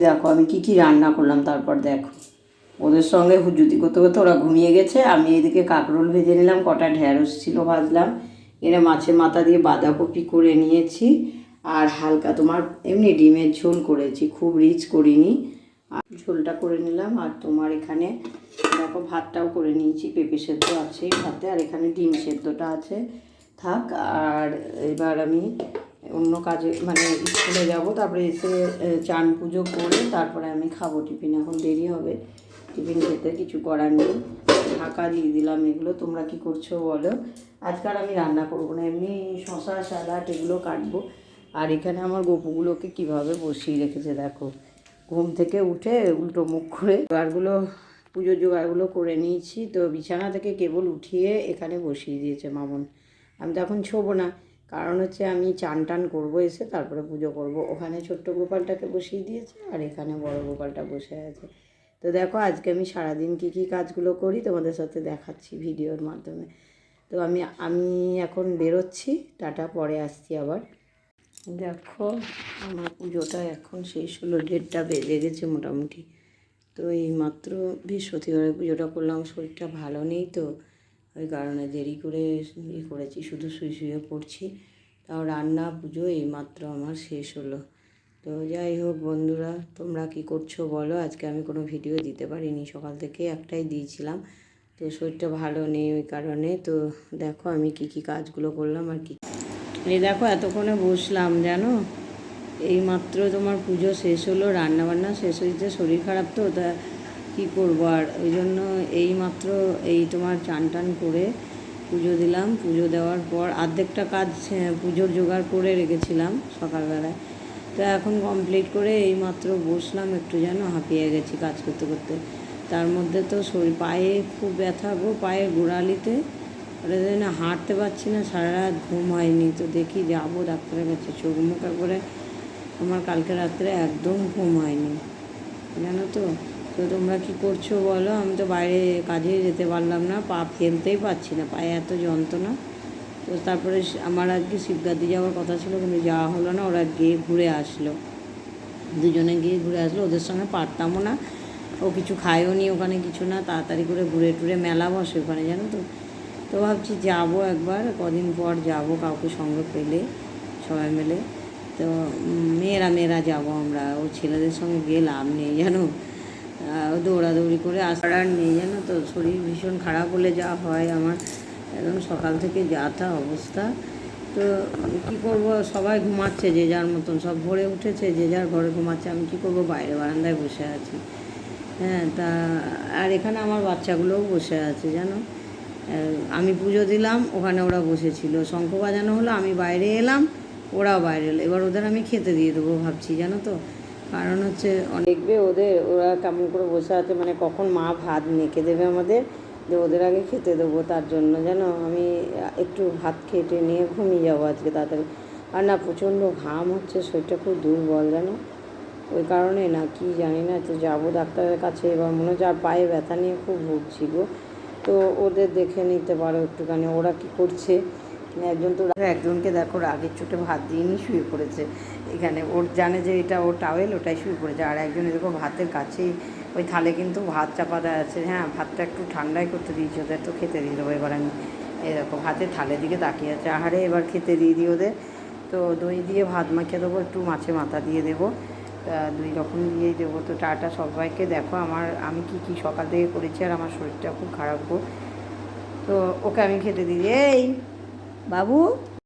দেখো আমি কি কি রান্না করলাম, তারপর দেখো ওদের সঙ্গে হুজুতি করতে করতে ওরা ঘুমিয়ে গেছে। আমি এদিকে কাঁকরোল ভেজে নিলাম, কটা ঢ্যাঁড়স ছিল ভাজলাম, এরা মাছের মাথা দিয়ে বাঁধাকপি করে নিয়েছি, আর হালকা তোমার এমনি ডিমের ঝোল করেছি, খুব রিচ করিনি, আর ঝোলটা করে নিলাম। আর তোমার এখানে দেখো ভাতটাও করে নিয়েছি, পেঁপে সেদ্ধ আছেই ভাতে, আর এখানে ডিম সেদ্ধটা আছে থাক। আর এবার আমি অন্য কাজে মানে স্কুলে যাব, তারপরে এসে চান পুজো করে তারপরে আমি খাবো টিফিন, এখন দেরি হবে টিফিন খেতে, কিছু করার নেই। ঢাকা দিয়ে দিলাম এগুলো। তোমরা কি করছো বলো? আজকাল আমি রান্না করবো না, এমনি শশা স্যালাড এগুলো কাটবো। আর এখানে আমার গপুগুলোকে কীভাবে বসিয়ে রেখেছে দেখো, ঘুম থেকে উঠে উল্টো মুখ করে জোগাড়গুলো, পুজোর জোগাড়গুলো করে নিয়েছি, তো বিছানা থেকে কেবল উঠিয়ে এখানে বসিয়ে দিয়েছে মামন। আমি তো এখন ছোবো না, কারণ হচ্ছে আমি চান টান করবো এসে, তারপরে পুজো করব। ওখানে ছোট্ট গোপালটাকে বসিয়ে দিয়েছে, আর এখানে বড় গোপালটা বসে আছে। তো দেখো আজকে আমি সারাদিন কী কী কাজগুলো করি তোমাদের সাথে দেখাচ্ছি ভিডিওর মাধ্যমে। তো আমি এখন বেরোচ্ছি, টাটা, পরে আসছি আবার। দেখো আমার পুজোটা এখন শেষ হলো, 1:30 বেজে গেছে মোটামুটি। তো এইমাত্র বৃহস্পতিবারে পুজোটা করলাম, শরীরটা ভালো নেই তো ওই কারণে দেরি করে করেছি, শুধু শুয়ে পড়ছি। তাও রান্না পুজো এইমাত্র আমার শেষ হলো। তো যাই হোক বন্ধুরা, তোমরা কি করছো বলো? আজকে আমি কোনো ভিডিও দিতে পারিনি, সকাল থেকে একটাই দিয়েছিলাম, তো শরীরটা ভালো নেই ওই কারণে। তো দেখো আমি কি কি কাজগুলো করলাম আর কি। এই দেখো এতক্ষণে বসলাম জানো, এইমাত্র তোমার পুজো শেষ হলো, রান্নাবান্না শেষ হয়েছে, শরীর খারাপ তো তা কী করবো আর, ওই জন্য এইমাত্র এই তোমার চান টান করে পুজো দিলাম। পুজো দেওয়ার পর অর্ধেকটা কাজ পুজোর জোগাড় করে রেখেছিলাম সকালবেলায়, তো এখন কমপ্লিট করে এইমাত্র বসলাম, একটু যেন হাঁপিয়ে গেছি কাজ করতে করতে। তার মধ্যে তো শরীর পায়ে খুব ব্যথা গো, পায়ে গোড়ালিতে, ওটা জন্য হাঁটতে পারছি না, সারা রাত ঘুম হয়নি। তো দেখি যাবো ডাক্তারের কাছে, চোখ মুখ করে আমার কালকে রাত্রে একদম ঘুম হয়নি জানো তো। তো তোমরা কী করছো বলো? আমি তো বাইরে কাজে যেতে পারলাম না, পা ফেলতেই পারছি না, পায়ে এত যন্ত্রণা। তো তারপরে আমার আজকে শিবগাদি যাওয়ার কথা ছিল, কিন্তু যাওয়া হলো না। ওরা গিয়ে ঘুরে আসলো, দুজনে গিয়ে ঘুরে আসলো, ওদের সঙ্গে পারতামও না, ও কিছু খায়ও নি ওখানে কিছু না, তাড়াতাড়ি করে ঘুরে টুরে মেলা বসে ওখানে জানো তো। তো ভাবছি যাবো একবার, কদিন পর যাব, কাউকে সঙ্গে পেলে সবাই মিলে। তো মেয়েরা যাবো আমরা, ও ছেলেদের সঙ্গে গিয়ে লাভ নেই জানো, দৌড়াদৌড়ি করে আসার আর নেই জানো তো। শরীর ভীষণ খারাপ হলে যা হয় আমার, একদম সকাল থেকে যা তা অবস্থা। তো কী করব, সবাই ঘুমাচ্ছে যে যার মতন, সব ভোরে উঠেছে যে যার ঘরে ঘুমাচ্ছে, আমি কী করবো, বাইরে বারান্দায় বসে আছি। হ্যাঁ তা, আর এখানে আমার বাচ্চাগুলোও বসে আছে জানো। আমি পুজো দিলাম, ওখানে ওরা বসেছিল, শঙ্খ বাজানো হলো, আমি বাইরে এলাম, ওরাও বাইরে এলো। এবার ওদের আমি খেতে দিয়ে দেবো ভাবছি জানো তো, কারণ হচ্ছে দেখবে ওদের, ওরা কেমন করে বসে আছে, মানে কখন মা ভাত মেখে দেবে আমাদের, যে ওদের আগে খেতে দেবো, তার জন্য জানো আমি একটু ভাত খেটে নিয়ে ঘুমিয়ে যাবো আজকে তাড়াতাড়ি। আর না প্রচণ্ড ঘাম হচ্ছে, শরীরটা খুব দুর্বল জানো, ওই কারণে না কি জানি না। তো যাবো ডাক্তারের কাছে, এবার মনে হচ্ছে আর পায়ে ব্যথা নিয়ে খুব ভুগছি গো। তো ওদের দেখে নিতে পারো একটুখানি, ওরা কি করছে। একজন তো, একজনকে দেখো রাগের চোটে ভাত দিয়ে নিয়ে শুয়ে পড়েছে এখানে, ওর জানে যে এটা ওর টাওয়েল, ওটাই শুয়ে পড়েছে। আর একজন দেখো ভাতের কাছেই ওই থালে কিন্তু ভাত চাপা দেওয়া আছে, হ্যাঁ ভাতটা একটু ঠান্ডাই করতে দিয়েছি, ওদের তো খেতে দিয়ে দেবো। এবার আমি এই দেখো ভাতের থালের দিকে তাকিয়ে আছে, আহারে এবার খেতে দিয়ে দিই ওদের। তো দই দিয়ে ভাত মাখিয়ে দেবো, একটু মাছে মাথা দিয়ে দেবো, দুই রকম দিয়েই দেবো। তো টাটা সবাইকে, দেখো আমি কি সকাল থেকে করেছি, আর আমার শরীরটা খুব খারাপ গো। তো ওকে আমি খেতে দিই, এই বাবু।